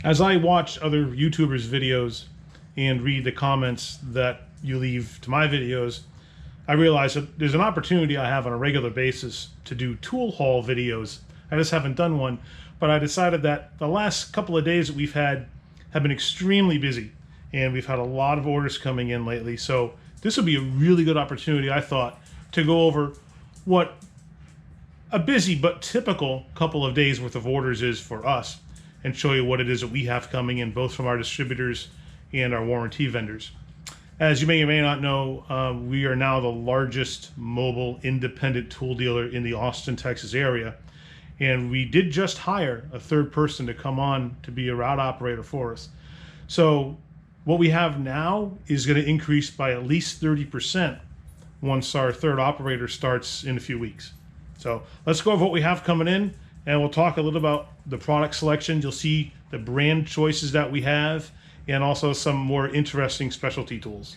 As I watch other YouTubers' videos and read the comments that you leave to my videos, I realize that there's an opportunity I have on a regular basis to do tool haul videos. I just haven't done one, but I decided that the last couple of days that we've had have been extremely busy, and we've had a lot of orders coming in lately. So this would be a really good opportunity, I thought, to go over what a busy but typical couple of days worth of orders is for us, and show you what it is that we have coming in, both from our distributors and our warranty vendors. As you may or may not know, we are now the largest mobile independent tool dealer in the Austin, Texas area. And we did just hire a third person to come on to be a route operator for us. So what we have now is going to increase by at least 30% once our third operator starts in a few weeks. So let's go over what we have coming in, and we'll talk a little about the product selection. You'll see the brand choices that we have, and also some more interesting specialty tools.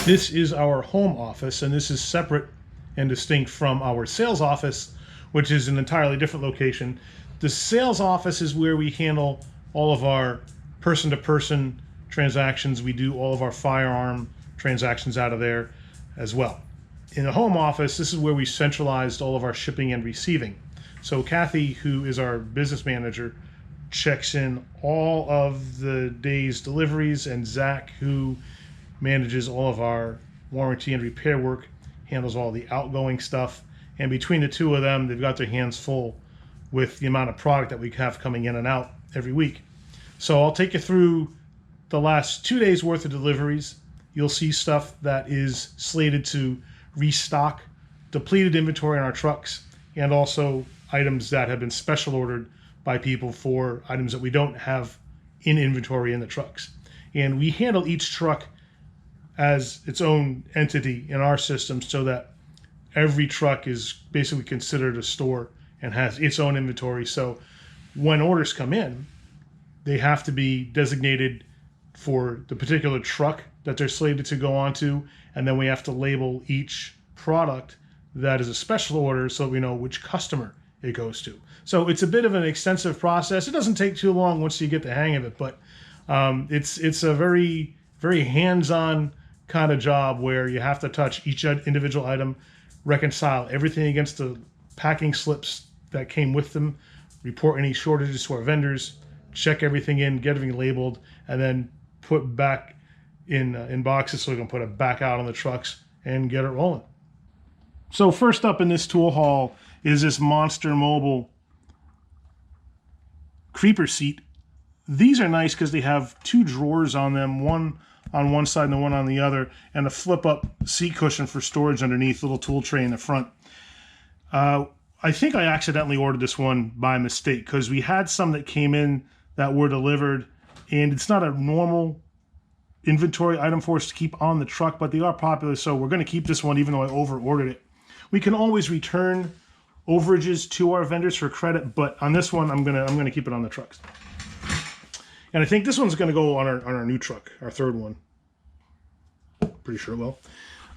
This is our home office, and this is separate and distinct from our sales office, which is an entirely different location. The sales office is where we handle all of our person-to-person transactions. We do all of our firearm transactions out of there as well. In the home office, this is where we centralized all of our shipping and receiving. So Kathy, who is our business manager, checks in all of the day's deliveries, and Zach, who manages all of our warranty and repair work, handles all the outgoing stuff. And between the two of them, they've got their hands full with the amount of product that we have coming in and out every week. So I'll take you through the last 2 days worth of deliveries. You'll see stuff that is slated to restock, depleted inventory on our trucks, and also items that have been special ordered by people for items that we don't have in inventory in the trucks. And we handle each truck as its own entity in our system, so that every truck is basically considered a store and has its own inventory. So when orders come in, they have to be designated for the particular truck that they're slated to go onto, and then we have to label each product that is a special order so we know which customer it goes to. So it's a bit of an extensive process. It doesn't take too long once you get the hang of it, but it's a very, very hands-on kind of job where you have to touch each individual item, reconcile everything against the packing slips that came with them, report any shortages to our vendors, check everything in, get everything labeled, and then put back in boxes so we can put it back out on the trucks and get it rolling. So first up in this tool haul is this Monster Mobile creeper seat. These are nice because they have two drawers on them, one on one side and the one on the other, and a flip-up seat cushion for storage underneath, little tool tray in the front. I think I accidentally ordered this one by mistake, because we had some that came in that were delivered, and it's not a normal inventory item for us to keep on the truck, but they are popular, so we're going to keep this one even though I over-ordered it. We can always return overages to our vendors for credit, but on this one, I'm gonna keep it on the trucks. And I think this one's going to go on our new truck, our third one. Pretty sure it will.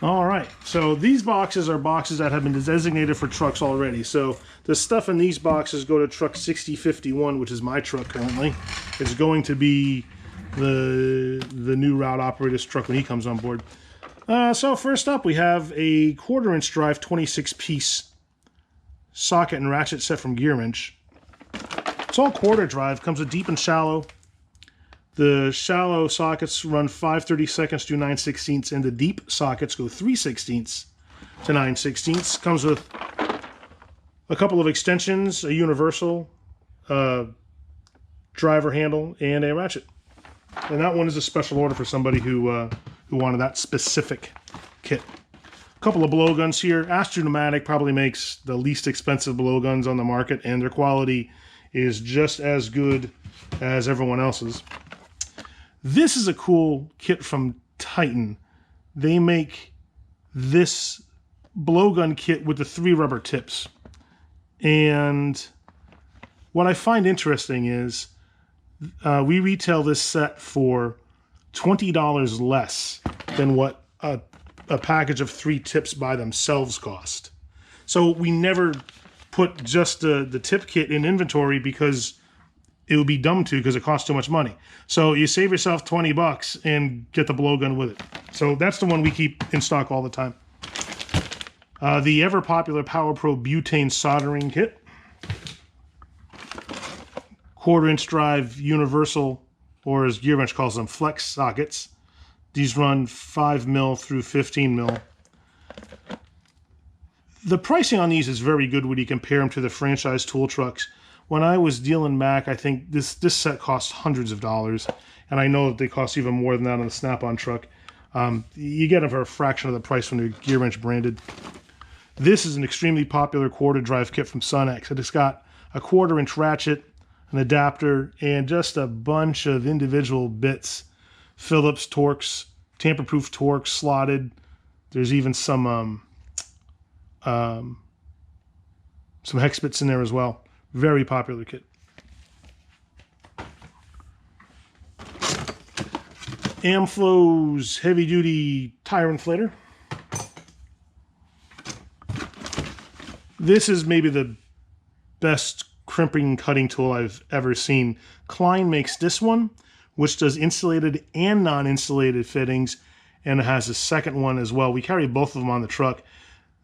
All right, so these boxes are boxes that have been designated for trucks already. So the stuff in these boxes go to truck 6051, which is my truck currently. It's going to be the new route operator's truck when he comes on board. So first up, we have a 1/4 inch drive 26-piece socket and ratchet set from Gearwrench. It's all quarter drive, comes with deep and shallow. The shallow sockets run 5/32 to 9/16, and the deep sockets go 3/16 to 9/16. Comes with a couple of extensions, a universal driver handle, and a ratchet. And that one is a special order for somebody who wanted that specific kit. A couple of blowguns here. Astro Pneumatic probably makes the least expensive blowguns on the market, and their quality is just as good as everyone else's. This is a cool kit from Titan. They make this blowgun kit with the 3 rubber tips. And what I find interesting is we retail this set for $20 less than what a package of 3 tips by themselves cost. So we never put just the tip kit in inventory because it would be dumb to, because it costs too much money. So you save yourself $20 and get the blowgun with it. So that's the one we keep in stock all the time. The ever popular Power Pro butane soldering kit. 1/4-inch drive universal, or as Gearwrench calls them, flex sockets. These run 5 mil through 15 mil. The pricing on these is very good when you compare them to the franchise tool trucks. When I was dealing Mac, I think this set cost hundreds of dollars, and I know that they cost even more than that on the Snap-on truck. You get them for a fraction of the price when they're Gearwrench branded. This is an extremely popular quarter drive kit from Sunex. It's got a 1/4-inch ratchet, an adapter, and just a bunch of individual bits. Phillips Torx, tamper-proof Torx, slotted. There's even some hex bits in there as well. Very popular kit. Amflow's heavy-duty tire inflator. This is maybe the best crimping cutting tool I've ever seen. Klein makes this one, which does insulated and non-insulated fittings, and it has a second one as well. We carry both of them on the truck.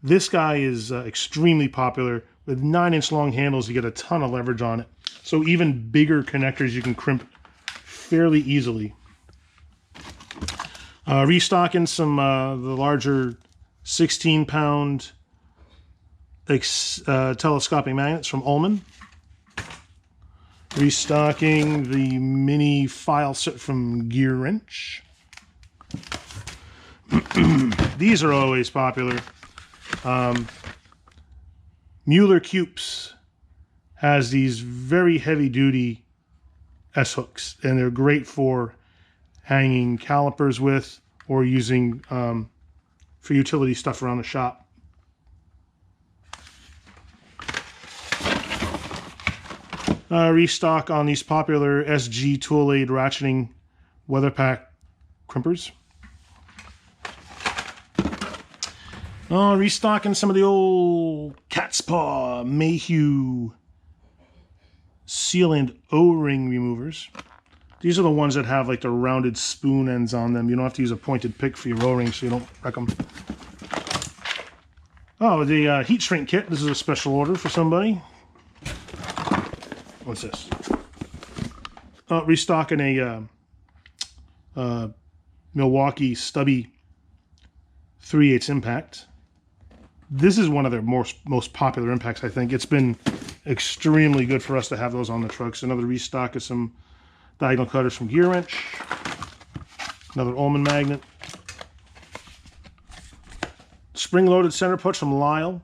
This guy is extremely popular. With 9-inch long handles, you get a ton of leverage on it. So even bigger connectors you can crimp fairly easily. Restocking some the larger 16-pound telescoping magnets from Ullman. Restocking the mini file set from Gearwrench. These are always popular. Mueller Cupes has these very heavy-duty S-hooks, and they're great for hanging calipers with or using for utility stuff around the shop. Restock on these popular SG tool aid ratcheting weather pack crimpers. Restocking some of the old Cat's Paw Mayhew seal and O-ring removers. These are the ones that have like the rounded spoon ends on them. You don't have to use a pointed pick for your O-rings, so you don't wreck them. Oh, the heat shrink kit. This is a special order for somebody. What's this? Restocking a Milwaukee stubby 3/8 impact. This is one of their most popular impacts, I think. It's been extremely good for us to have those on the trucks. Another restock of some diagonal cutters from Gearwrench. Another Ullman magnet. Spring-loaded center push from Lisle.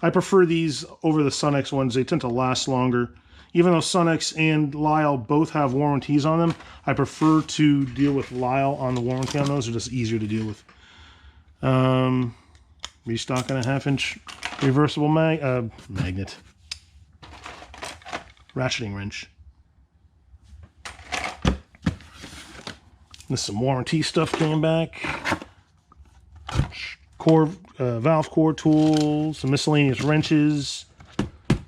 I prefer these over the Sunex ones. They tend to last longer. Even though Sunex and Lisle both have warranties on them, I prefer to deal with Lisle on the warranty on those. They're just easier to deal with. Restocking a 1/2-inch reversible magnet. Ratcheting wrench. There's some warranty stuff came back. Valve core tools, some miscellaneous wrenches,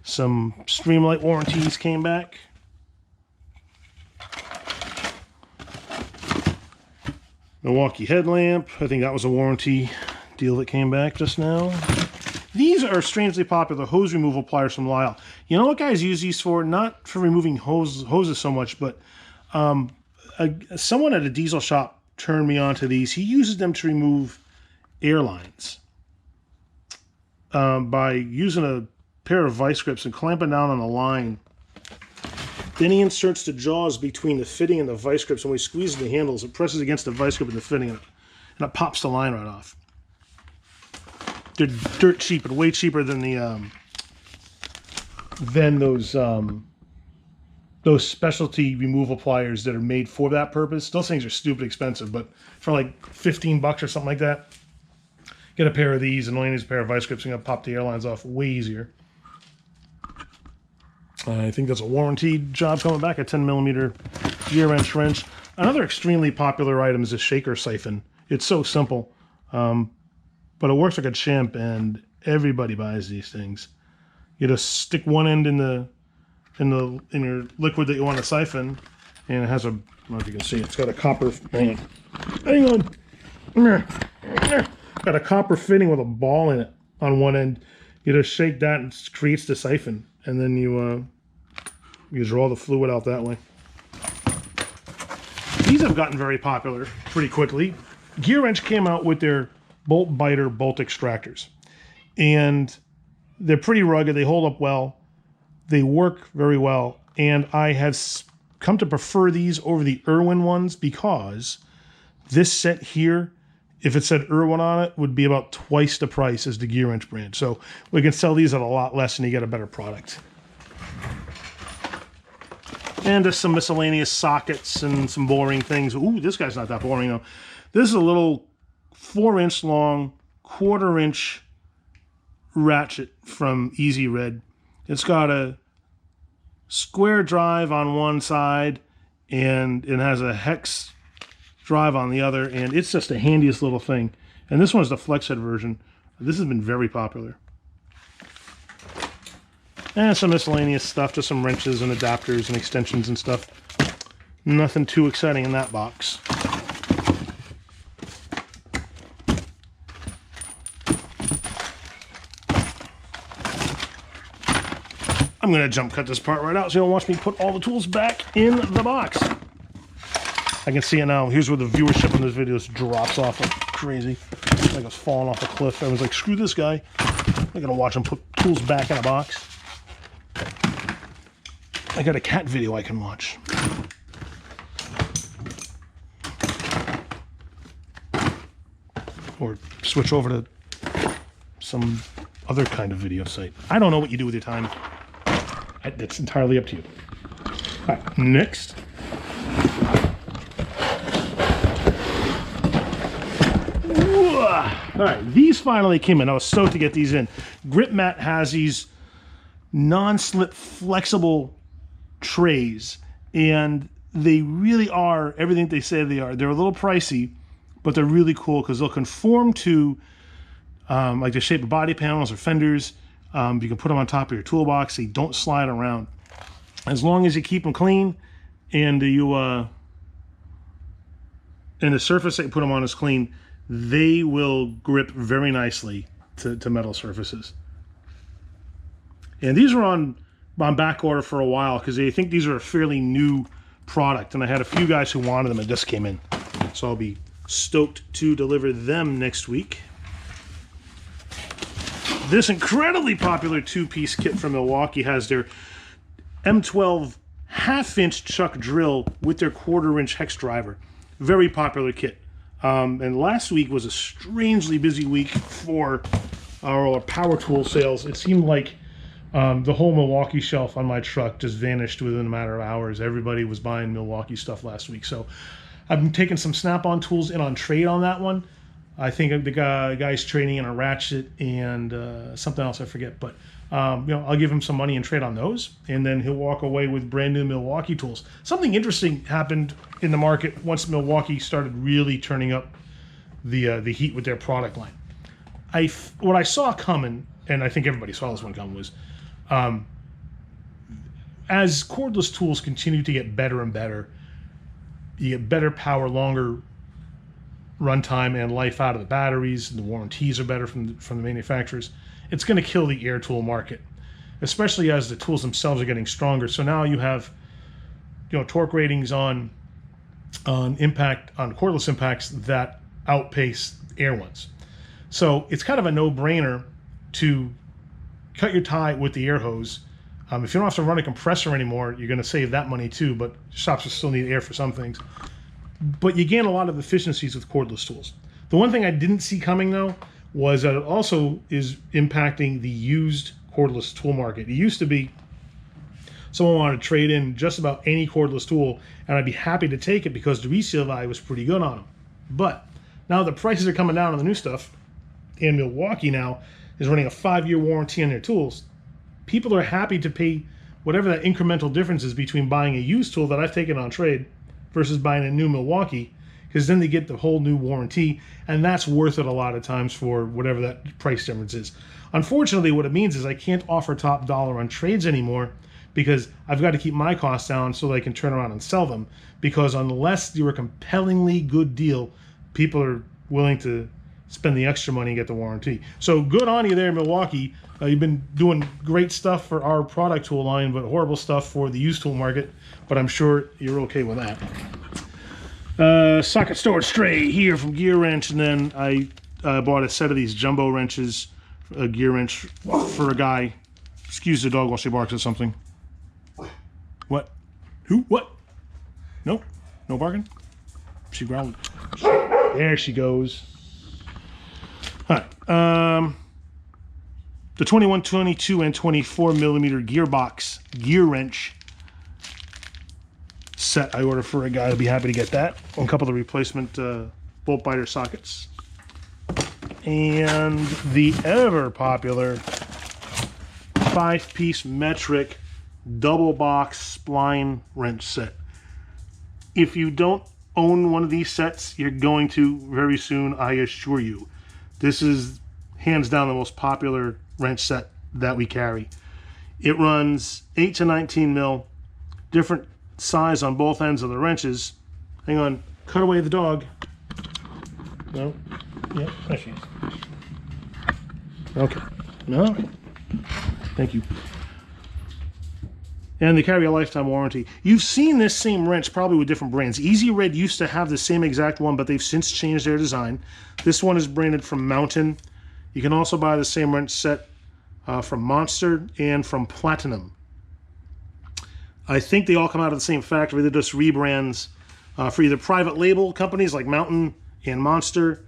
some Streamlight warranties came back. Milwaukee headlamp, I think that was a warranty deal that came back just now. These are strangely popular hose removal pliers from Lisle. You know what guys use these for? Not for removing hoses so much, but someone at a diesel shop turned me on to these. He uses them to remove airlines by using a pair of vice grips and clamping down on a line. Then he inserts the jaws between the fitting and the vice grips, and when he squeezes the handles, it presses against the vice grip and the fitting, and it pops the line right off. They're dirt cheap, but way cheaper than those specialty removal pliers that are made for that purpose. Those things are stupid expensive, but for like 15 bucks or something like that, get a pair of these and only needs a pair of vice grips and you're gonna pop the airlines off way easier. I think that's a warranty job coming back, a 10mm Gearwrench wrench. Another extremely popular item is a shaker siphon. It's so simple, but it works like a champ, and everybody buys these things. You just stick one end in your liquid that you want to siphon, and it has a, I don't know if you can see, it's got a copper, hang on, got a copper fitting with a ball in it on one end. You just shake that and it creates the siphon, and then you draw the fluid out that way. These have gotten very popular pretty quickly. Gearwrench came out with their bolt biter bolt extractors, and they're pretty rugged. They hold up well. They work very well, and I have come to prefer these over the Irwin ones because this set here, if it said Irwin on it, would be about twice the price as the Gearwrench brand. So we can sell these at a lot less and you get a better product. And just some miscellaneous sockets and some boring things. Ooh, this guy's not that boring though. This is a little 4-inch long, 1/4-inch ratchet from Easy Red. It's got a square drive on one side and it has a hex drive on the other, and it's just the handiest little thing. And this one's the flex head version. This has been very popular. And some miscellaneous stuff, just some wrenches and adapters and extensions and stuff. Nothing too exciting in that box. I'm going to jump cut this part right out so you don't watch me put all the tools back in the box. I can see it now. Here's where the viewership on this video drops off like crazy. Like I was falling off a cliff. I was like, screw this guy. I'm going to watch him put tools back in a box. I got a cat video I can watch. Or switch over to some other kind of video site. I don't know what you do with your time. That's entirely up to you. All right, next. All right, these finally came in. I was stoked to get these in. GripMat has these non-slip flexible trays, and they really are everything they say they are. They're a little pricey, but they're really cool because they'll conform to like the shape of body panels or fenders. You can put them on top of your toolbox. They don't slide around. As long as you keep them clean and and the surface that you put them on is clean, they will grip very nicely to metal surfaces. And these are on back order for a while because they think these are a fairly new product, and I had a few guys who wanted them and just came in. So I'll be stoked to deliver them next week. This incredibly popular 2-piece kit from Milwaukee has their M12 1/2-inch chuck drill with their 1/4-inch hex driver. Very popular kit. And last week was a strangely busy week for our power tool sales. It seemed like the whole Milwaukee shelf on my truck just vanished within a matter of hours. Everybody was buying Milwaukee stuff last week. So I've been taking some Snap-on tools in on trade on that one. I think the guy's trading in a ratchet and something else I forget. But I'll give him some money and trade on those, and then he'll walk away with brand new Milwaukee tools. Something interesting happened in the market once Milwaukee started really turning up the heat with their product line. What I saw coming, and I think everybody saw this one coming, was as cordless tools continue to get better and better, you get better power, longer runtime and life out of the batteries, and the warranties are better from the manufacturers. it's going to kill the air tool market, especially as the tools themselves are getting stronger. So now you have, you know, torque ratings on cordless impacts that outpace air ones. So it's kind of a no-brainer to cut your tie with the air hose. If you don't have to run a compressor anymore, you're going to save that money too, but shops will still need air for some things. But you gain a lot of efficiencies with cordless tools. The one thing I didn't see coming, though, was that it also is impacting the used cordless tool market. It used to be someone wanted to trade in just about any cordless tool, and I'd be happy to take it because the resale value was pretty good on them. But now the prices are coming down on the new stuff, and Milwaukee now is running a 5-year warranty on their tools. People are happy to pay whatever that incremental difference is between buying a used tool that I've taken on trade versus buying a new Milwaukee, because then they get the whole new warranty, and that's worth it a lot of times for whatever that price difference is. Unfortunately, what it means is I can't offer top dollar on trades anymore because I've got to keep my costs down so that I can turn around and sell them, because unless you're a compellingly good deal, people are willing to spend the extra money and get the warranty. So good on you there, Milwaukee. You've been doing great stuff for our product tool line, but horrible stuff for the used tool market. But I'm sure you're okay with that. Socket storage tray here from Gearwrench, and then I bought a set of these jumbo wrenches, a Gearwrench for a guy. Excuse the dog while she barks at something. What? Who? What? No? No barking? She growled. There she goes. All right. The 21, 22, and 24 millimeter gearbox Gearwrench set I ordered for a guy. I'll be happy to get that. A couple of replacement bolt biter sockets. And the ever popular 5-piece metric double box spline wrench set. If you don't own one of these sets, you're going to very soon, I assure you. This is hands down the most popular wrench set that we carry. It runs 8 to 19 mil, different size on both ends of the wrenches. Hang on, cut away the dog. No? Yeah, there she is. Okay. No? Thank you. And they carry a lifetime warranty. You've seen this same wrench probably with different brands. Easy Red used to have the same exact one, but they've since changed their design. This one is branded from Mountain. You can also buy the same wrench set from Monster and from Platinum. I think they all come out of the same factory. They're just rebrands for either private label companies like Mountain and Monster.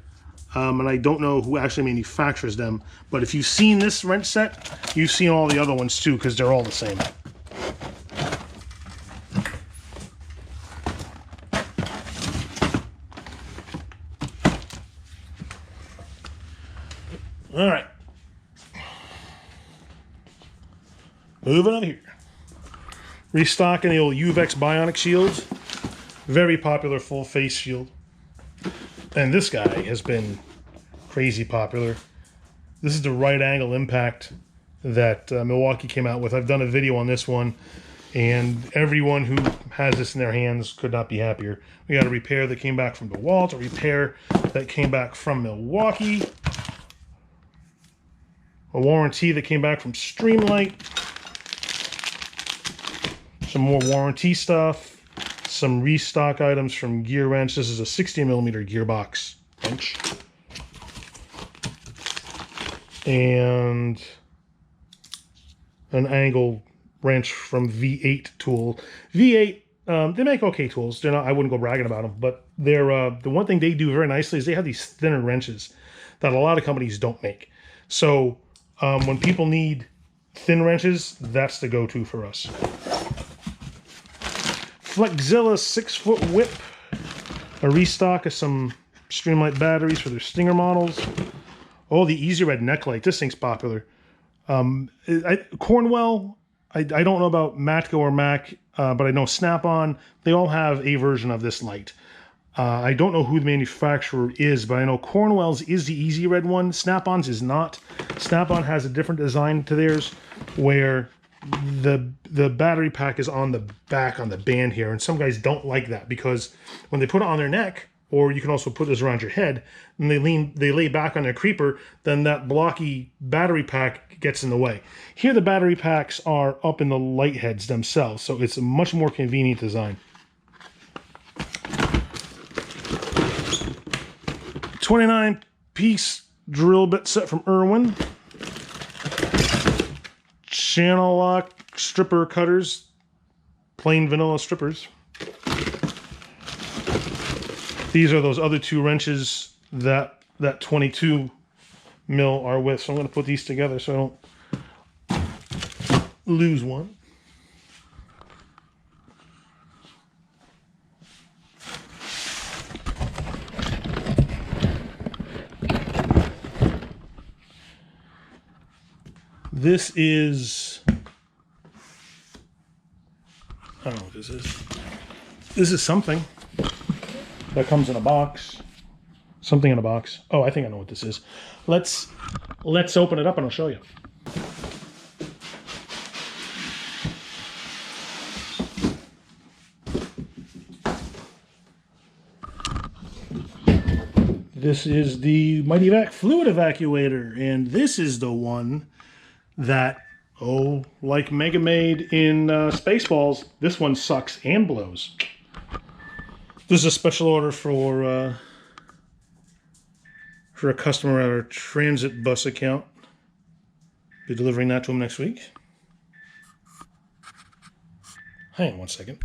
And I don't know who actually manufactures them. But if you've seen this wrench set, you've seen all the other ones too, because they're all the same. All right. Moving on here. Restocking the old Uvex Bionic shields. Very popular full face shield. And this guy has been crazy popular. This is the right angle impact that Milwaukee came out with. I've done a video on this one, and everyone who has this in their hands could not be happier. We got a repair that came back from DeWalt, a repair that came back from Milwaukee, a warranty that came back from Streamlight, some more warranty stuff, some restock items from Gearwrench. This is a 60mm gearbox wrench. And an angle wrench from V8 tool. V8, they make okay tools. They're not, I wouldn't go bragging about them, but they're the one thing they do very nicely is they have these thinner wrenches that a lot of companies don't make. So when people need thin wrenches, that's the go-to for us. Flexzilla 6-foot whip. A restock of some Streamlight batteries for their Stinger models. Oh, the Easy Red neck light. This thing's popular. Cornwell, I don't know about Matco or Mac, but I know Snap-on. They all have a version of this light. I don't know who the manufacturer is, but I know Cornwell's is the Easy Red one. Snap-on's is not. Snap-on has a different design to theirs, where the battery pack is on the back on the band here, and some guys don't like that because when they put it on their neck, or you can also put this around your head, and they lay back on their creeper, then that blocky battery pack gets in the way. Here the battery packs are up in the light heads themselves, so it's a much more convenient design. 29-piece drill bit set from Irwin. Channel lock stripper cutters, plain vanilla strippers. These are those other two wrenches that 22 mil are with. So I'm going to put these together so I don't lose one. This is, I don't know what this is. This is something that comes in a box. Something in a box. Oh, I think I know what this is. Let's open it up and I'll show you. This is the Mighty Vac fluid evacuator, and this is the one that, oh, like Mega Made in Spaceballs, this one sucks and blows. This is a special order for a customer at our transit bus account. Be delivering that to him next week. Hang on one second.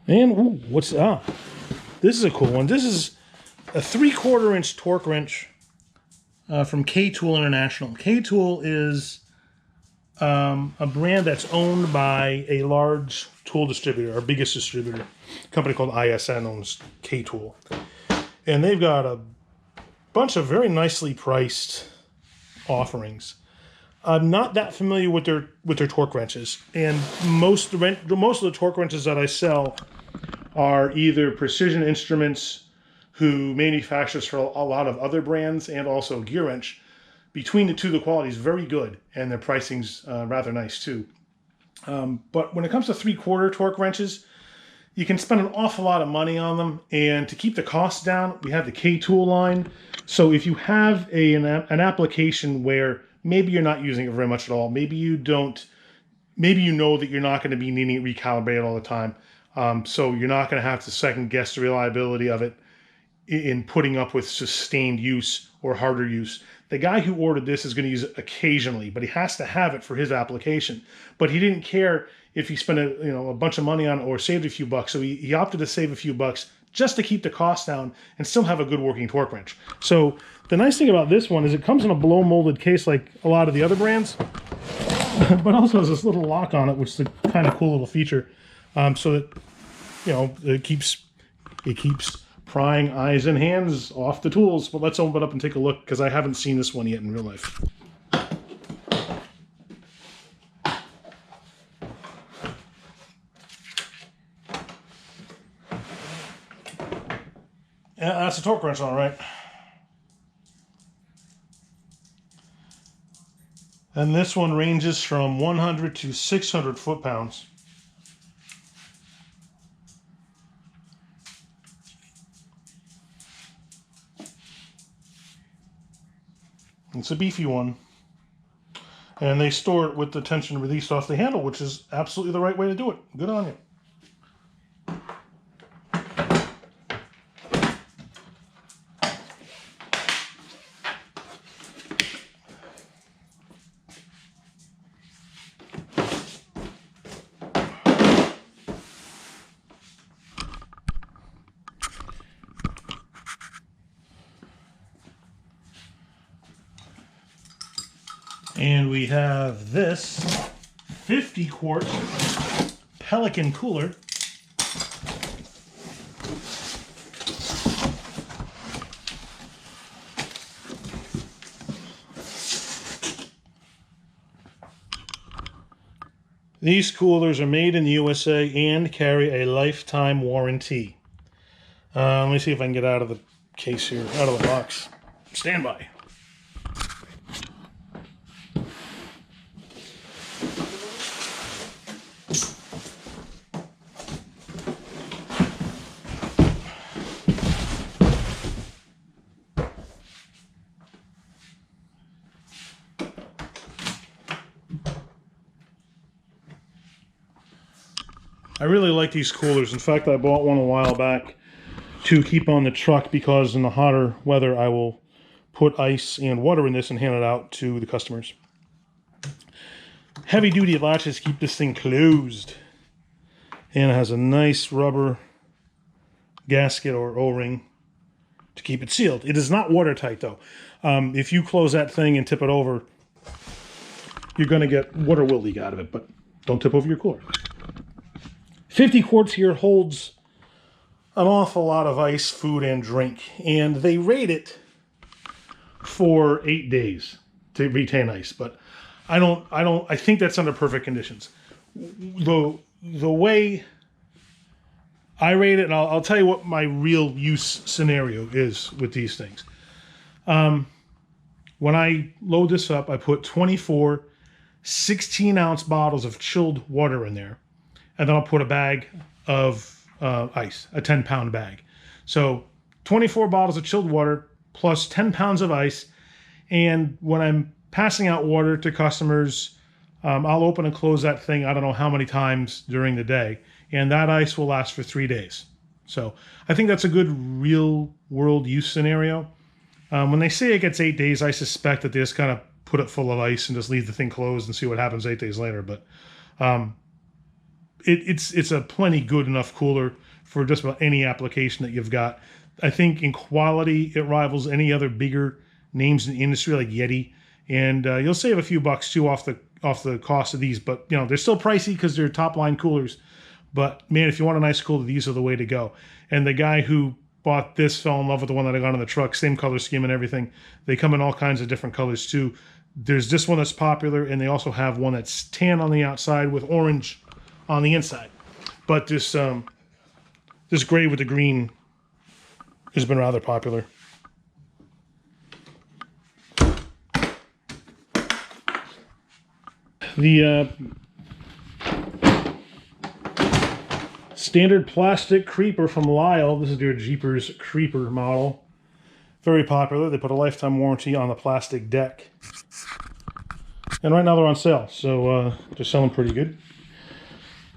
And ooh, this is a cool one. This is a 3/4 inch torque wrench from K-Tool International. K-Tool is a brand that's owned by a large tool distributor, our biggest distributor, a company called ISN owns K-Tool. And they've got a bunch of very nicely priced offerings. I'm not that familiar with their torque wrenches, and most of the torque wrenches that I sell are either Precision Instruments, who manufactures for a lot of other brands, and also Gearwrench. Between the two, the quality is very good, and their pricing's rather nice too. But when it comes to 3/4 torque wrenches, you can spend an awful lot of money on them, and to keep the costs down, we have the K-Tool line. So if you have an application where maybe you're not using it very much at all, maybe you know that you're not going to be needing it recalibrated all the time, so you're not going to have to second guess the reliability of it in putting up with sustained use or harder use. The guy who ordered this is going to use it occasionally, but he has to have it for his application. But he didn't care if he spent a bunch of money on it or saved a few bucks, so he opted to save a few bucks just to keep the cost down and still have a good working torque wrench. So the nice thing about this one is it comes in a blow molded case like a lot of the other brands, but also has this little lock on it, which is a kind of cool little feature, so that it keeps prying eyes and hands off the tools. But let's open it up and take a look, because I haven't seen this one yet in real life. Yeah, that's a torque wrench, all right. And this one ranges from 100 to 600 foot-pounds. It's a beefy one. And they store it with the tension released off the handle, which is absolutely the right way to do it. Good on you. And we have this 50-quart Pelican cooler. These coolers are made in the USA and carry a lifetime warranty. Let me see if I can get out of the case here, out of the box. Stand by. I really like these coolers. In fact, I bought one a while back to keep on the truck because in the hotter weather I will put ice and water in this and hand it out to the customers. Heavy duty latches keep this thing closed. And it has a nice rubber gasket or O-ring to keep it sealed. It is not watertight though. If you close that thing and tip it over, you're going to get water will leak out of it, but don't tip over your cooler. 50 quarts here holds an awful lot of ice, food, and drink, and they rate it for 8 days to retain ice. But I think that's under perfect conditions. The way I rate it, and I'll tell you what my real use scenario is with these things. When I load this up, I put 24 16-ounce bottles of chilled water in there. And then I'll put a bag of ice, a 10-pound bag. So 24 bottles of chilled water plus 10 pounds of ice. And when I'm passing out water to customers, I'll open and close that thing I don't know how many times during the day. And that ice will last for 3 days. So I think that's a good real world use scenario. When they say it gets 8 days, I suspect that they just kind of put it full of ice and just leave the thing closed and see what happens 8 days later. But it's a plenty good enough cooler for just about any application that you've got. I think in quality, it rivals any other bigger names in the industry like Yeti. And you'll save a few bucks too off the cost of these. But you know, they're still pricey because they're top line coolers. But man, if you want a nice cooler, these are the way to go. And the guy who bought this fell in love with the one that I got on the truck, same color scheme and everything. They come in all kinds of different colors too. There's this one that's popular, and they also have one that's tan on the outside with orange on the inside. But this gray with the green has been rather popular. The standard plastic creeper from Lisle. This is their Jeepers creeper model. Very popular. They put a lifetime warranty on the plastic deck. And right now they're on sale, so they're selling pretty good.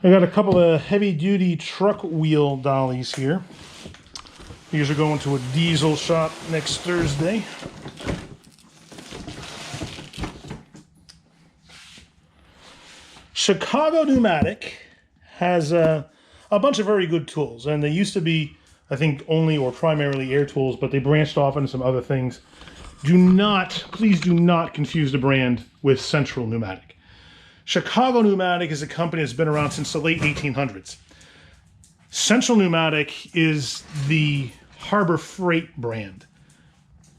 I got a couple of heavy-duty truck wheel dollies here. These are going to a diesel shop next Thursday. Chicago Pneumatic has a bunch of very good tools, and they used to be, I think, only or primarily air tools, but they branched off into some other things. Please do not confuse the brand with Central Pneumatic. Chicago Pneumatic is a company that's been around since the late 1800s. Central Pneumatic is the Harbor Freight brand.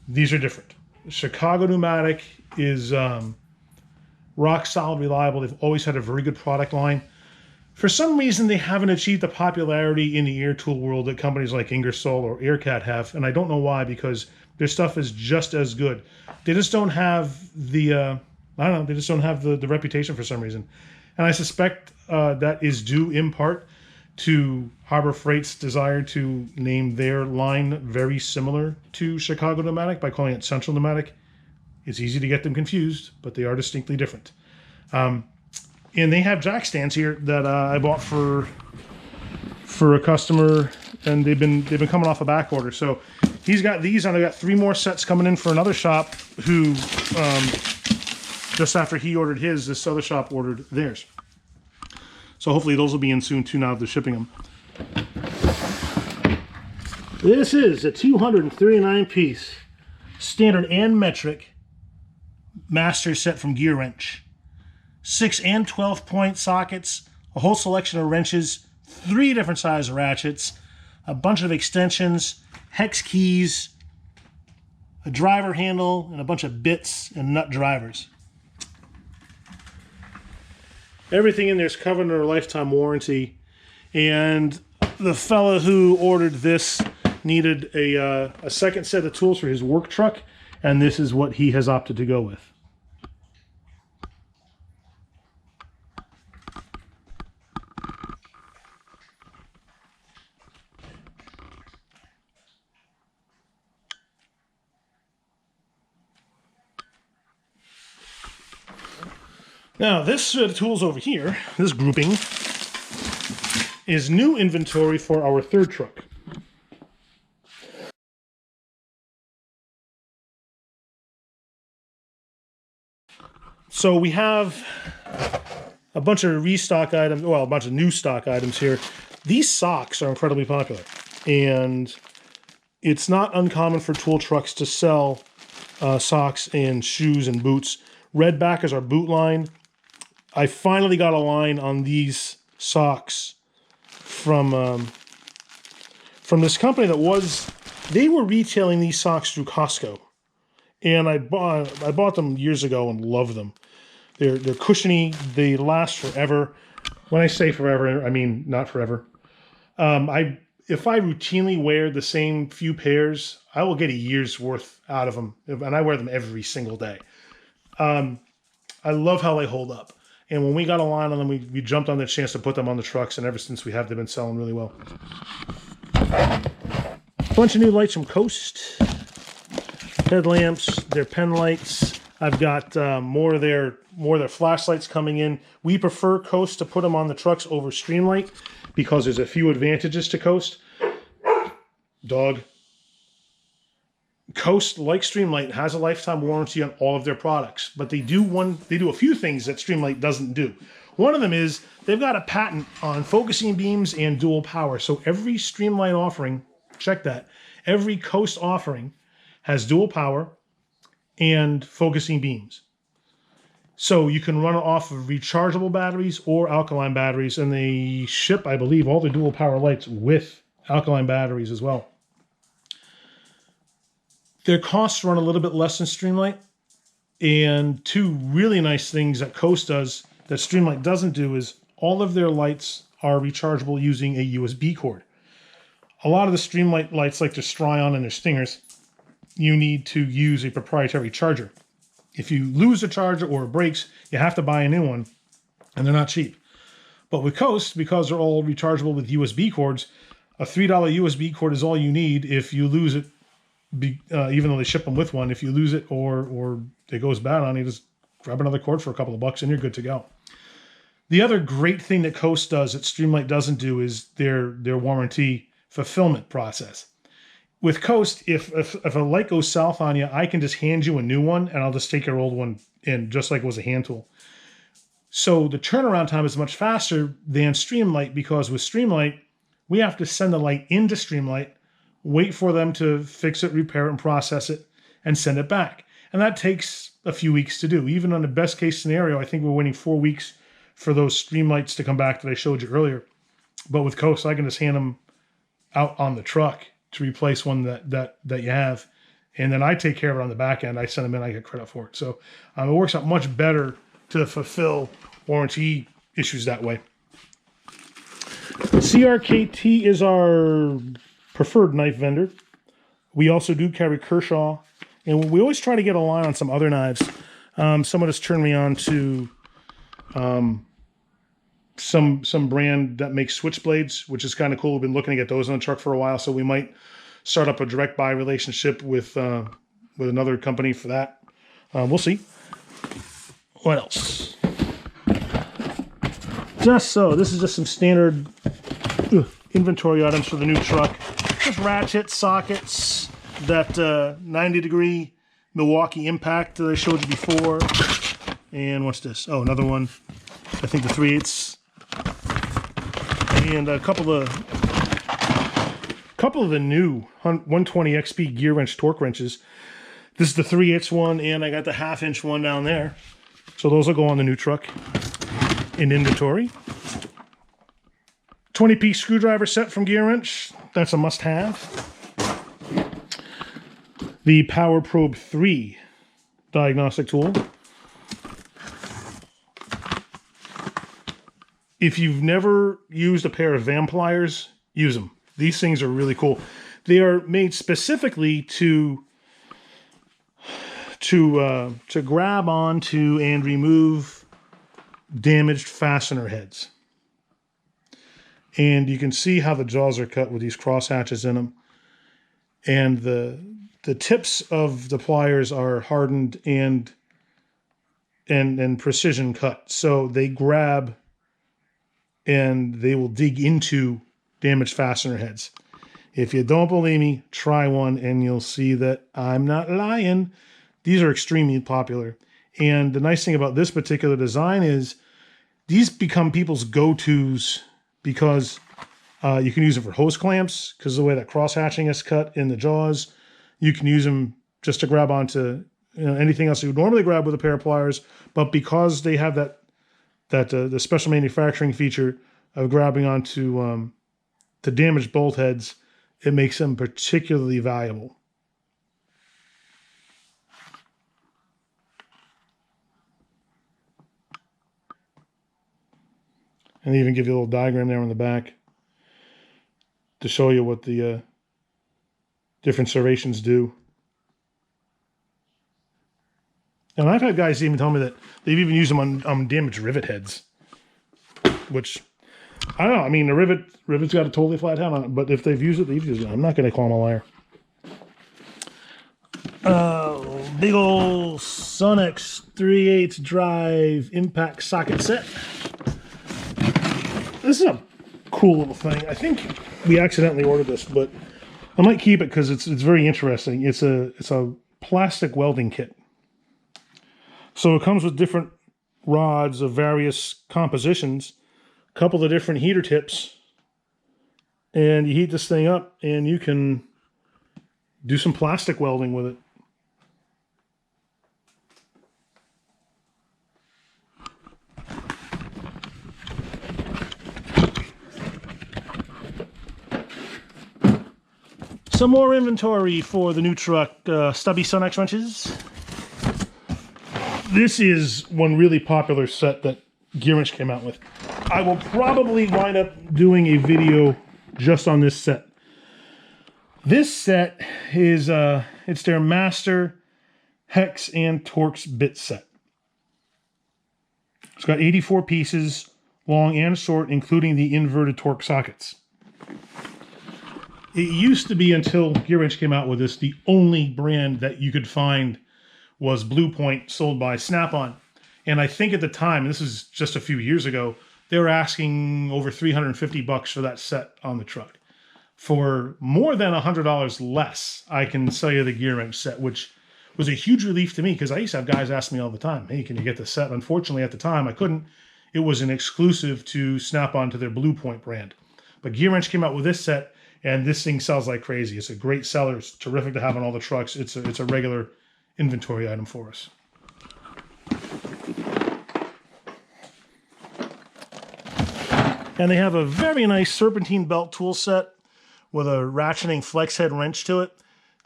These are different. Chicago Pneumatic is rock solid, reliable. They've always had a very good product line. For some reason, they haven't achieved the popularity in the air tool world that companies like Ingersoll or Aircat have, and I don't know why, because their stuff is just as good. They just don't have the they just don't have the reputation for some reason. And I suspect that is due in part to Harbor Freight's desire to name their line very similar to Chicago Pneumatic by calling it Central Pneumatic. It's easy to get them confused, but they are distinctly different. And they have jack stands here that I bought for a customer, and they've been coming off a back order. So he's got these, and I got 3 more sets coming in for another shop who just after he ordered his, this other shop ordered theirs. So hopefully those will be in soon too, now that they're shipping them. This is a 239-piece standard and metric master set from Gearwrench. 6 and 12-point sockets, a whole selection of wrenches, 3 different size ratchets, a bunch of extensions, hex keys, a driver handle, and a bunch of bits and nut drivers. Everything in there is covered under a lifetime warranty, and the fella who ordered this needed a second set of tools for his work truck, and this is what he has opted to go with. Now, this set of tools over here, this grouping, is new inventory for our third truck. So we have a bunch of restock items, well, a bunch of new stock items here. These socks are incredibly popular, and it's not uncommon for tool trucks to sell socks and shoes and boots. Redback is our boot line. I finally got a line on these socks from this company they were retailing these socks through Costco, and I bought them years ago and love them. They're cushiony. They last forever. When I say forever, I mean not forever. If I routinely wear the same few pairs, I will get a year's worth out of them, and I wear them every single day. I love how they hold up. And when we got a line on them, we jumped on the chance to put them on the trucks, and ever since we have, they've been selling really well. Bunch of new lights from Coast. Headlamps, their pen lights. I've got more of their flashlights coming in. We prefer Coast to put them on the trucks over Streamlight because there's a few advantages to Coast. Dog. Coast, like Streamlight, has a lifetime warranty on all of their products, but they do a few things that Streamlight doesn't do. One of them is they've got a patent on focusing beams and dual power. So every Streamlight offering, check that, every Coast offering has dual power and focusing beams. So you can run it off of rechargeable batteries or alkaline batteries, and they ship, I believe, all the dual power lights with alkaline batteries as well. Their costs run a little bit less than Streamlight, and two really nice things that Coast does that Streamlight doesn't do is all of their lights are rechargeable using a USB cord. A lot of the Streamlight lights, like their Stryon and their Stingers, you need to use a proprietary charger. If you lose a charger or it breaks, you have to buy a new one, and they're not cheap. But with Coast, because they're all rechargeable with USB cords, a $3 USB cord is all you need. If you lose it, even though they ship them with one, if you lose it or it goes bad on you, just grab another cord for a couple of bucks and you're good to go. The other great thing that Coast does that Streamlight doesn't do is their warranty fulfillment process. With Coast, if a light goes south on you, I can just hand you a new one and I'll just take your old one in, just like it was a hand tool. So the turnaround time is much faster than Streamlight, because with Streamlight, we have to send the light into Streamlight, wait for them to fix it, repair it, and process it, and send it back. And that takes a few weeks to do. Even on the best case scenario, I think we're waiting 4 weeks for those Streamlights to come back that I showed you earlier. But with Coast, I can just hand them out on the truck to replace one that you have. And then I take care of it on the back end. I send them in, I get credit for it. So it works out much better to fulfill warranty issues that way. CRKT is our preferred knife vendor. We also do carry Kershaw, and we always try to get a line on some other knives. Someone has turned me on to some brand that makes switchblades, which is kind of cool. We've been looking to get those on the truck for a while, so we might start up a direct buy relationship with another company for that. We'll see. What else? This is just some standard inventory items for the new truck. Just ratchets, sockets, that 90-degree Milwaukee impact that I showed you before. And what's this? Oh, another one. I think the 3/8. And a couple of the new 120 XP Gearwrench torque wrenches. This is the 3/8 one, and I got the 1/2-inch one down there. So those will go on the new truck in inventory. 20-piece screwdriver set from Gearwrench. That's a must-have. The Power Probe 3 diagnostic tool. If you've never used a pair of Van pliers, use them. These things are really cool. They are made specifically to grab onto and remove damaged fastener heads. And you can see how the jaws are cut with these cross hatches in them. And the tips of the pliers are hardened and precision cut. So they grab and they will dig into damaged fastener heads. If you don't believe me, try one and you'll see that I'm not lying. These are extremely popular. And the nice thing about this particular design is these become people's go-tos because you can use them for hose clamps because of the way that cross-hatching is cut in the jaws. You can use them just to grab onto anything else you would normally grab with a pair of pliers, but because they have the special manufacturing feature of grabbing onto the damaged bolt heads, it makes them particularly valuable. And they even give you a little diagram there on the back to show you what the different serrations do. And I've had guys even tell me that they've even used them on damaged rivet heads, which, I don't know. I mean, the rivet's got a totally flat head on it, but if they've used it, they've used it. I'm not going to call them a liar. Big ol' Sunex 3/8 drive impact socket set. This is a cool little thing. I think we accidentally ordered this, but I might keep it because it's very interesting. It's a plastic welding kit. So it comes with different rods of various compositions, a couple of different heater tips, and you heat this thing up and you can do some plastic welding with it. Some more inventory for the new truck, stubby Sunex wrenches. This is one really popular set that Gearwrench came out with. I will probably wind up doing a video just on this set. This set is it's their Master Hex and Torx bit set. It's got 84 pieces, long and short, including the inverted Torx sockets. It used to be, until Gearwrench came out with this, the only brand that you could find was Blue Point, sold by Snap-on. And I think at the time, this is just a few years ago, they were asking over $350 for that set on the truck. For more than $100 less, I can sell you the Gearwrench set, which was a huge relief to me because I used to have guys ask me all the time, hey, can you get the set? Unfortunately, at the time, I couldn't. It was an exclusive to Snap-on, to their Blue Point brand. But Gearwrench came out with this set, and this thing sells like crazy. It's a great seller. It's terrific to have on all the trucks. It's a regular inventory item for us. And they have a very nice serpentine belt tool set with a ratcheting flex head wrench to it.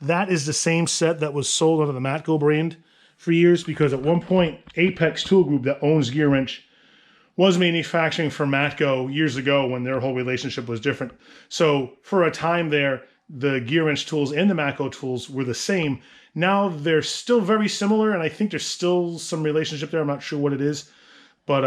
That is the same set that was sold under the Matco brand for years, because at one point, Apex Tool Group, that owns Gearwrench, was manufacturing for Matco years ago when their whole relationship was different. So for a time there, the Gearwrench tools and the Matco tools were the same. Now they're still very similar, and I think there's still some relationship there. I'm not sure what it is. But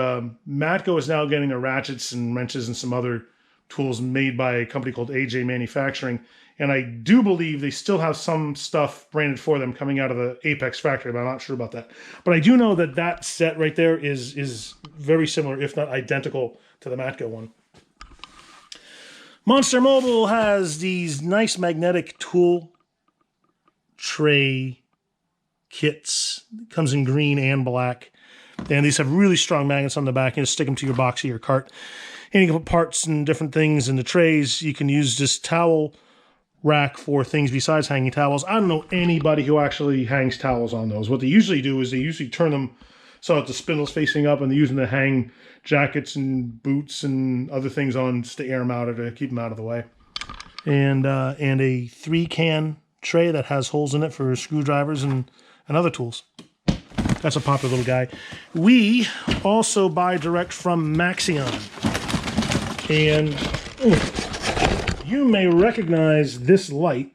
Matco is now getting their ratchets and wrenches and some other tools made by a company called AJ Manufacturing. And I do believe they still have some stuff branded for them coming out of the Apex factory, but I'm not sure about that. But I do know that that set right there is very similar, if not identical, to the Matco one. Monster Mobile has these nice magnetic tool tray kits. It comes in green and black. And these have really strong magnets on the back. You just stick them to your box of your cart. And you can put parts and different things in the trays. You can use this towel rack for things besides hanging towels. I don't know anybody who actually hangs towels on those. What they usually do is they usually turn them so that the spindle's facing up, and they use them to hang jackets and boots and other things on just to air them out or to keep them out of the way. And a 3-can tray that has holes in it for screwdrivers and other tools. That's a popular little guy. We also buy direct from Maxxeon. And You may recognize this light.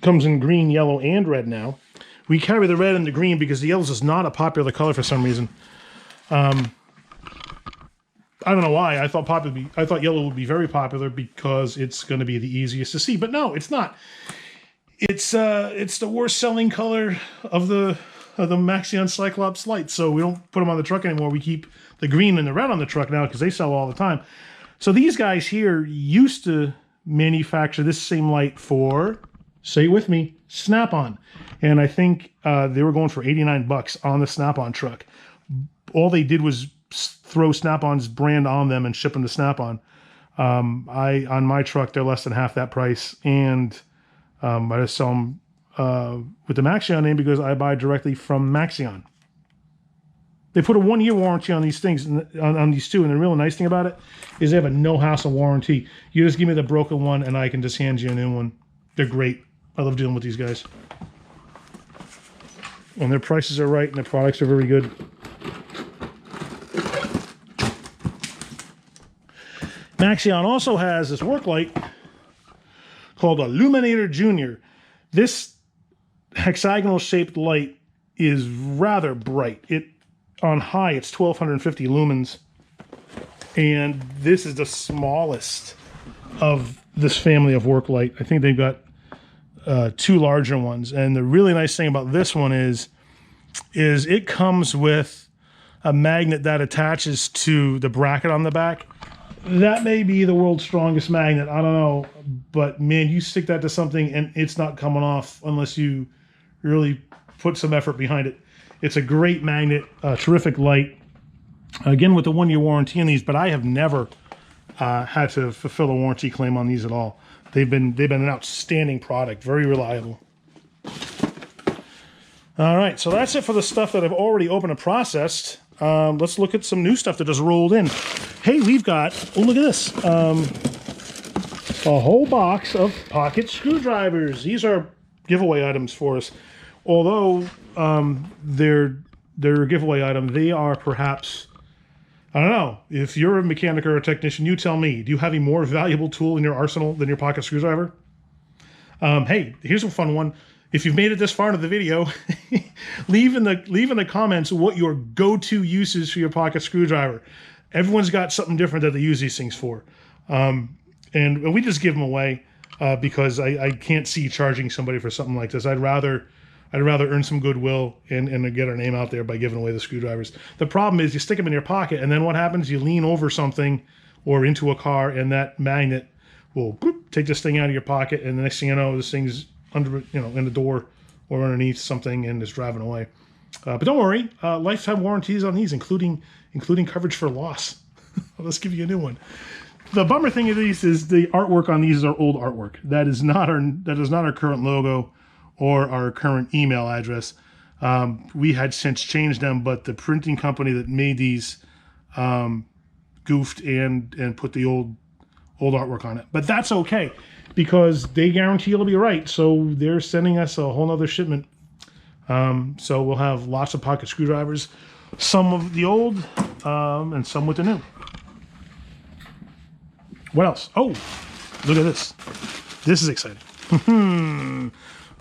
Comes in green, yellow, and red now. We carry the red and the green because the yellow is not a popular color for some reason. I don't know why. I thought yellow would be very popular because it's going to be the easiest to see, but no, it's not. It's the worst selling color of the Maxxeon Cyclops lights, so we don't put them on the truck anymore. We keep the green and the red on the truck now because they sell all the time. So these guys here used to manufacture this same light for, say it with me, Snap-on. And I think they were going for 89 bucks on the Snap-on truck. All they did was throw Snap-on's brand on them and ship them to Snap-on. On my truck, they're less than half that price. And I just sell them with the Maxxeon name because I buy directly from Maxxeon. They put a 1-year warranty on these things, on these two, and the real nice thing about it is they have a no-hassle warranty. You just give me the broken one, and I can just hand you a new one. They're great. I love dealing with these guys. And their prices are right, and their products are very good. Maxxeon also has this work light called Illuminator Junior. This hexagonal-shaped light is rather bright. On high, it's 1250 lumens, and this is the smallest of this family of work light. I think they've got two larger ones, and the really nice thing about this one is it comes with a magnet that attaches to the bracket on the back. That may be the world's strongest magnet, I don't know, but man, you stick that to something and it's not coming off unless you really put some effort behind it. It's a great magnet, terrific light. Again, with the 1-year warranty on these, but I have never had to fulfill a warranty claim on these at all. They've been an outstanding product, very reliable. All right, so that's it for the stuff that I've already opened and processed. Let's look at some new stuff that just rolled in. Hey, we've got, oh, look at this. A whole box of pocket screwdrivers. These are giveaway items for us. Although they're a giveaway item, they are perhaps, I don't know, if you're a mechanic or a technician, you tell me, do you have a more valuable tool in your arsenal than your pocket screwdriver? Hey, here's a fun one. If you've made it this far into the video, leave in the comments what your go-to use is for your pocket screwdriver. Everyone's got something different that they use these things for. And we just give them away because I can't see charging somebody for something like this. I'd rather earn some goodwill and get our name out there by giving away the screwdrivers. The problem is you stick them in your pocket, and then what happens? You lean over something or into a car, and that magnet will take this thing out of your pocket, and the next thing you know, this thing's under, in the door or underneath something and is driving away. But don't worry, lifetime warranties on these, including coverage for loss. Let's give you a new one. The bummer thing of these is the artwork on these is our old artwork. That is not our current logo or our current email address. We had since changed them, but the printing company that made these goofed and put the old artwork on it. But that's okay, because they guarantee it'll be right. So they're sending us a whole nother shipment. So we'll have lots of pocket screwdrivers, some of the old and some with the new. What else? Oh, look at this. This is exciting.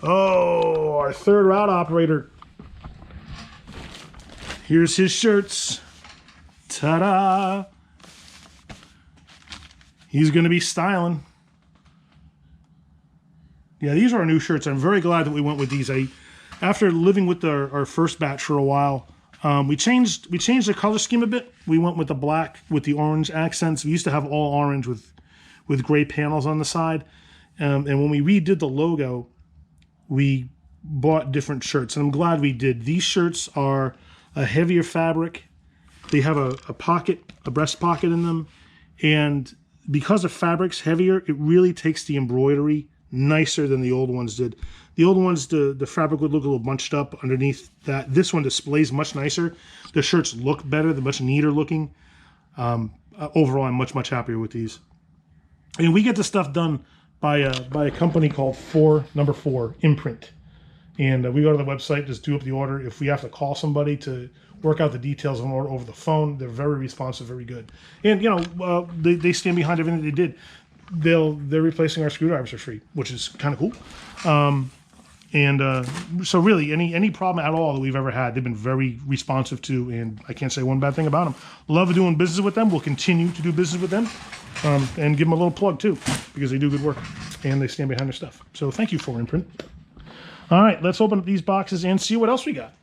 Oh, our third route operator. Here's his shirts. Ta-da! He's going to be styling. Yeah, these are our new shirts. I'm very glad that we went with these. After living with our first batch for a while, we changed the color scheme a bit. We went with the black with the orange accents. We used to have all orange with gray panels on the side. And when we redid the logo, we bought different shirts, and I'm glad we did. These shirts are a heavier fabric. They have a breast pocket in them, and because the fabric's heavier, it really takes the embroidery nicer than the old ones did. The old ones, the fabric would look a little bunched up underneath that. This one displays much nicer. The shirts look better. They're much neater looking. Overall, I'm much happier with these. And we get the stuff done by a company called Number 4 Imprint. And we go to the website, just do up the order. If we have to call somebody to work out the details of an order over the phone, they're very responsive, very good. And, they stand behind everything they did. they're replacing our screwdrivers for free, which is kind of cool. So really, any problem at all that we've ever had, they've been very responsive to, and I can't say one bad thing about them. Love doing business with them. We'll continue to do business with them, and give them a little plug too, because they do good work and they stand behind their stuff. So thank you, 4imprint. All right, let's open up these boxes and see what else we got.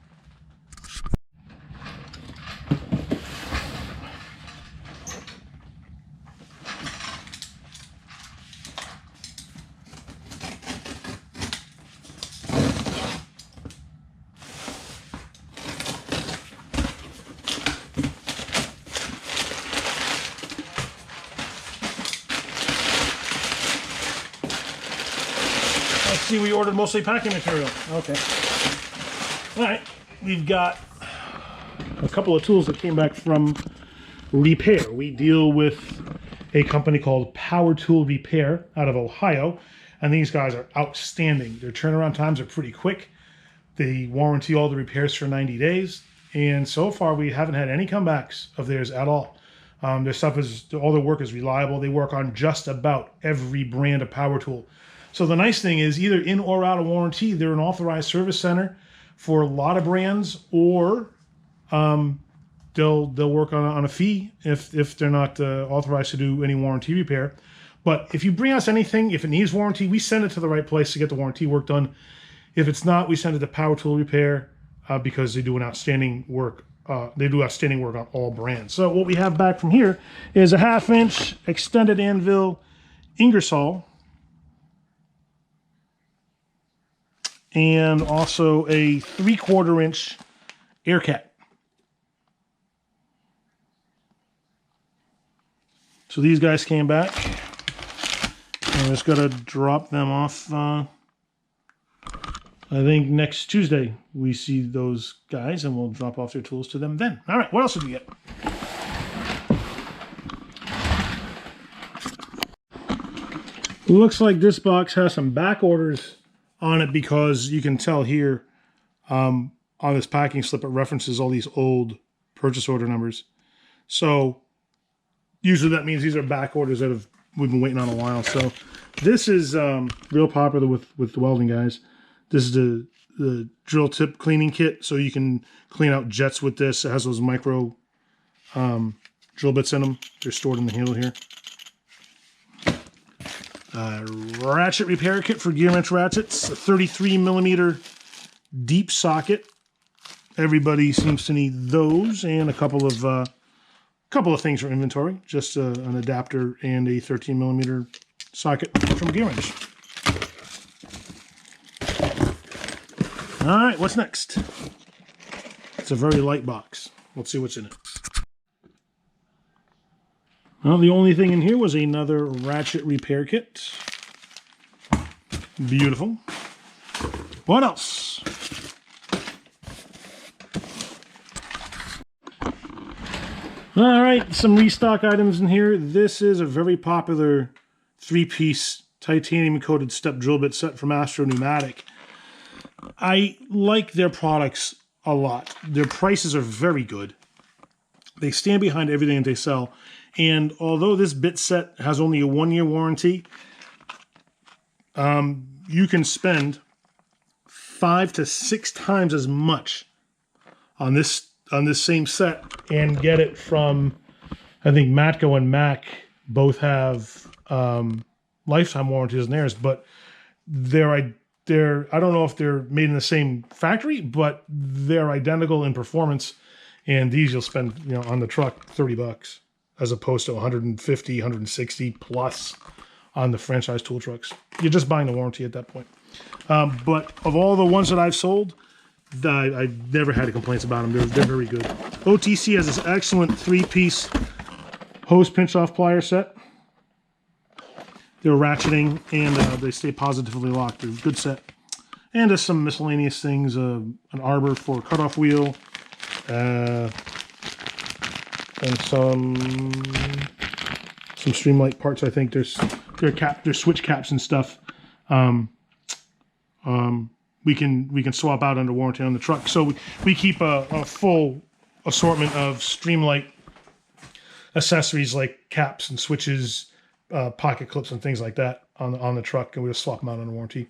See, we ordered mostly packing material. Okay. All right. We've got a couple of tools that came back from repair. We deal with a company called Power Tool Repair out of Ohio, and these guys are outstanding. Their turnaround times are pretty quick. They warranty all the repairs for 90 days, and so far we haven't had any comebacks of theirs at all. Their stuff all their work is reliable. They work on just about every brand of power tool. So the nice thing is, either in or out of warranty, they're an authorized service center for a lot of brands, or they'll work on a fee if they're not authorized to do any warranty repair. But if you bring us anything, if it needs warranty, we send it to the right place to get the warranty work done. If it's not, we send it to Power Tool Repair because they do an outstanding work. They do outstanding work on all brands. So what we have back from here is a 1/2-inch extended anvil Ingersoll, and also a 3/4-inch Aircat. So these guys came back. I'm just gonna drop them off. I think next Tuesday we see those guys, and we'll drop off their tools to them then. All right, what else did we get? Looks like this box has some back orders on it, because you can tell here on this packing slip it references all these old purchase order numbers. So usually that means these are back orders that we've been waiting on a while. So this is real popular with the welding guys. This is the drill tip cleaning kit, so you can clean out jets with this. It has those micro drill bits in them. They're stored in the handle here. Ratchet repair kit for Gearwrench ratchets, a 33mm deep socket. Everybody seems to need those, and a couple of things for inventory. Just an adapter and a 13mm socket from Gearwrench. All right, what's next? It's a very light box. Let's see what's in it. Well, the only thing in here was another ratchet repair kit. Beautiful. What else? All right, some restock items in here. This is a very popular 3-piece titanium-coated step drill bit set from Astro Pneumatic. I like their products a lot. Their prices are very good. They stand behind everything that they sell. And although this bit set has only a 1-year warranty, you can spend 5 to 6 times as much on this same set and get it from, I think Matco and Mac both have lifetime warranties in theirs, but they're I don't know if they're made in the same factory, but they're identical in performance. And these you'll spend, on the truck $30, as opposed to 150, 160 plus on the franchise tool trucks. You're just buying the warranty at that point. But of all the ones that I've sold, I've never had complaints about them. They're very good. OTC has this excellent 3-piece hose pinch-off plier set. They're ratcheting, and they stay positively locked. They're a good set. And there's some miscellaneous things, an arbor for a cutoff wheel, and some Streamlight parts. I think there's switch caps and stuff. We can swap out under warranty on the truck. So we keep a full assortment of Streamlight accessories like caps and switches, pocket clips and things like that on the truck, and we'll swap them out on warranty.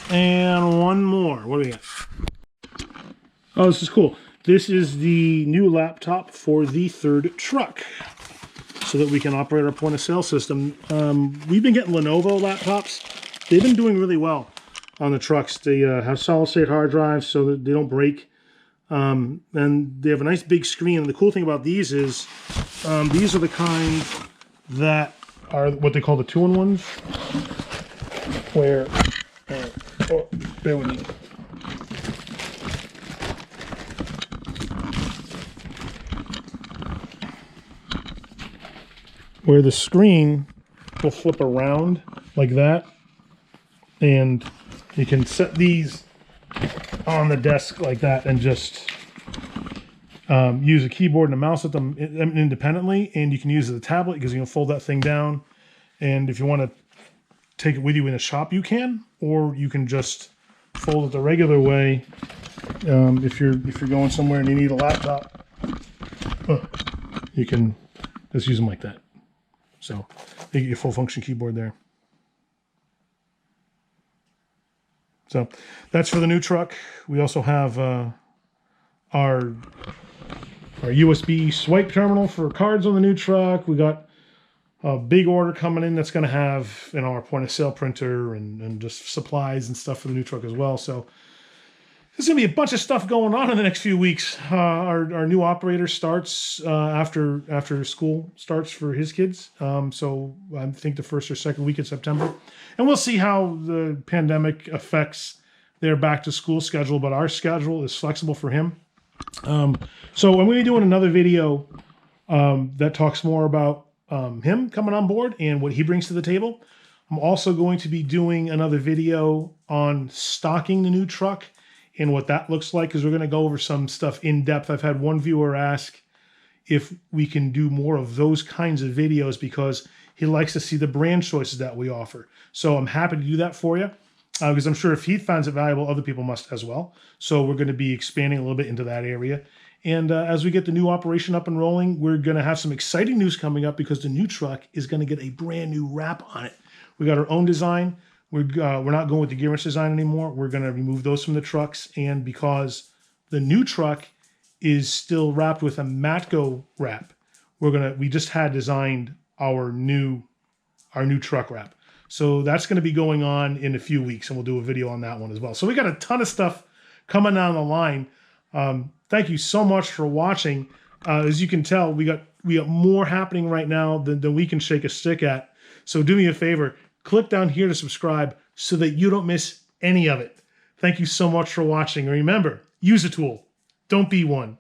And one more. What do we got? Oh, this is cool. This is the new laptop for the third truck, so that we can operate our point of sale system. We've been getting Lenovo laptops. They've been doing really well on the trucks. They have solid state hard drives so that they don't break. And they have a nice big screen. And the cool thing about these is these are the kind that are what they call the 2-in-1s, where, oh, bear with me. Where the screen will flip around like that, and you can set these on the desk like that and just use a keyboard and a mouse with them independently, and you can use the tablet because you can fold that thing down, and if you want to take it with you in the shop you can, or you can just fold it the regular way. If you're going somewhere and you need a laptop, you can just use them like that. So you get your full function keyboard there. So that's for the new truck. We also have our USB swipe terminal for cards on the new truck. We got a big order coming in that's going to have, you know, our point of sale printer and just supplies and stuff for the new truck as well. So there's going to be a bunch of stuff going on in the next few weeks. Our new operator starts after school starts for his kids. So I think the first or second week in September. And we'll see how the pandemic affects their back to school schedule. But our schedule is flexible for him. So I'm going to be doing another video that talks more about him coming on board and what he brings to the table. I'm also going to be doing another video on stocking the new truck and what that looks like, because we're going to go over some stuff in depth. I've had one viewer ask if we can do more of those kinds of videos because he likes to see the brand choices that we offer. So I'm happy to do that for you because I'm sure if he finds it valuable, other people must as well. So we're going to be expanding a little bit into that area. And as we get the new operation up and rolling, we're going to have some exciting news coming up because the new truck is going to get a brand new wrap on it. We got our own design. We're not going with the Gearwrench design anymore. We're going to remove those from the trucks. And because the new truck is still wrapped with a Matco wrap, we just had designed our new truck wrap. So that's going to be going on in a few weeks, and we'll do a video on that one as well. So we got a ton of stuff coming down the line. Thank you so much for watching. As you can tell, we got more happening right now than we can shake a stick at. So do me a favor. Click down here to subscribe so that you don't miss any of it. Thank you so much for watching. And remember, use a tool. Don't be one.